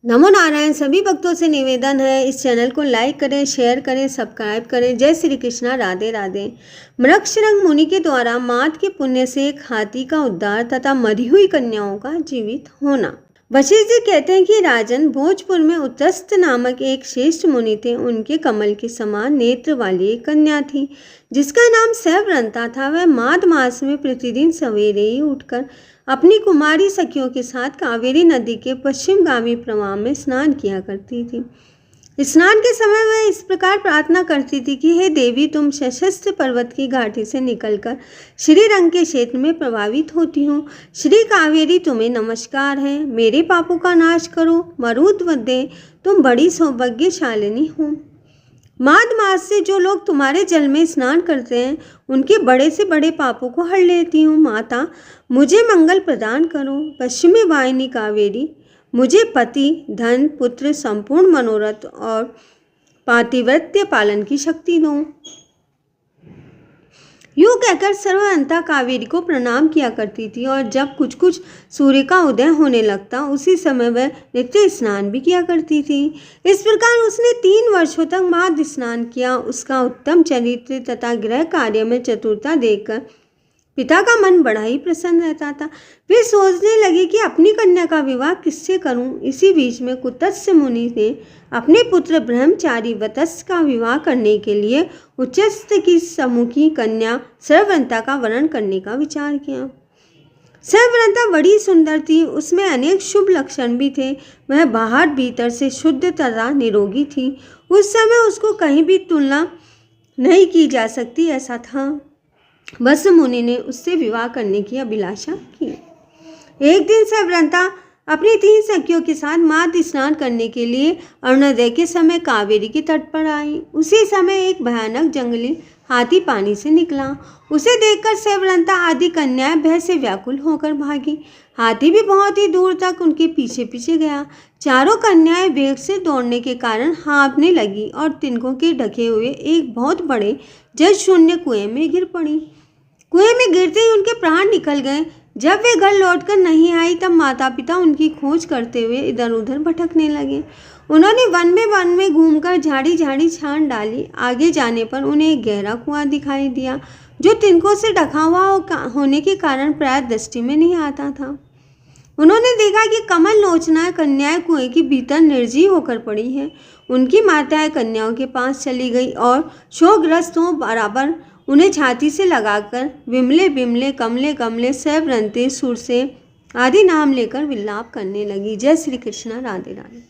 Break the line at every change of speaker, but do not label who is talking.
नमो नारायण। सभी भक्तों से निवेदन है, इस चैनल को लाइक करें, शेयर करें, सब्सक्राइब करें। जय श्री कृष्णा, राधे राधे। मृक्षरंग मुनि के द्वारा मात के पुण्य से एक हाथी का उद्धार तथा मरी हुई कन्याओं का जीवित होना। वशिष्ठ जी कहते हैं कि राजन, भोजपुर में उत्तस्त नामक एक श्रेष्ठ मुनि थे। उनके कमल के समान नेत्र वाली एक कन्या थी जिसका नाम सैव्रंता था। वह माघ मास में प्रतिदिन सवेरे ही उठकर अपनी कुमारी सखियों के साथ कावेरी नदी के पश्चिमगामी प्रवाह में स्नान किया करती थी। स्नान के समय वह इस प्रकार प्रार्थना करती थी कि हे देवी, तुम सशस्त्र पर्वत की घाटी से निकलकर श्रीरंग के क्षेत्र में प्रभावित होती हो। श्री कावेरी, तुम्हें नमस्कार है। मेरे पापों का नाश करो, मरुद्वदे, तुम बड़ी सौभाग्यशालिनी हो। माघ मास से जो लोग तुम्हारे जल में स्नान करते हैं उनके बड़े से बड़े पापों को हर लेती हूँ। माता, मुझे मंगल प्रदान करो। पश्चिमी वाहिनी कावेरी, मुझे पति, धन, पुत्र, संपूर्ण मनोरथ और पातिव्रत्य पालन की शक्ति दो। यूँ कहकर सर्वअंता कावेरी को प्रणाम किया करती थी और जब कुछ कुछ सूर्य का उदय होने लगता उसी समय वह नित्य स्नान भी किया करती थी। इस प्रकार उसने 3 वर्षों तक माघ स्नान किया। उसका उत्तम चरित्र तथा गृह कार्य में चतुरता देखकर पिता का मन बड़ा ही प्रसन्न रहता था। वे सोचने लगे कि अपनी कन्या का विवाह किससे करूं। इसी बीच में कुत्स्य मुनि ने अपने पुत्र ब्रह्मचारी वत्स का विवाह करने के लिए उच्चस्थ की सम्मुखी कन्या सैव्रंता का वरण करने का विचार किया। सैव्रंता बड़ी सुंदर थी, उसमें अनेक शुभ लक्षण भी थे। वह बाहर भीतर से शुद्ध तथा निरोगी थी। उस समय उसको कहीं भी तुलना नहीं की जा सकती, ऐसा था। वत्स मुनि ने उससे विवाह करने की अभिलाषा की। एक दिन सैव्रंता अपनी 3 सखियों के साथ माघ स्नान करने के लिए अरुणोदय के समय कावेरी के तट पर आई। उसी समय एक भयानक जंगली हाथी पानी से निकला। उसे देखकर सैव्रंता आदि कन्याएं भय से व्याकुल होकर भागी। हाथी भी बहुत ही दूर तक उनके पीछे पीछे गया। चारों कन्याएं वेग से दौड़ने के कारण हाँफने लगी और तिनकों के ढके हुए एक बहुत बड़े जल शून्य कुएं में गिर पड़ी। कुएं में गिरते ही उनके प्राण निकल गए। जब वे घर लौटकर नहीं आई तब माता पिता उनकी खोज करते हुए इधर उधर भटकने लगे। उन्होंने वन में घूमकर झाड़ी झाड़ी छान डाली। आगे जाने पर उन्हें एक गहरा कुआं दिखाई दिया जो तिनकों से ढका हुआ होने के कारण प्राय दृष्टि में नहीं आता था। उन्होंने देखा कि कमल लोचना कन्याएं कुएं के भीतर निर्जीव होकर पड़ी है। उनकी माताएं कन्याओं के पास चली गई और शोकग्रस्त हो बराबर उन्हें छाती से लगाकर विमले बिमले, कमले कमले, सैव्रंते, सुरसे आदि नाम लेकर विलाप करने लगी। जय श्री कृष्णा, राधे राधे।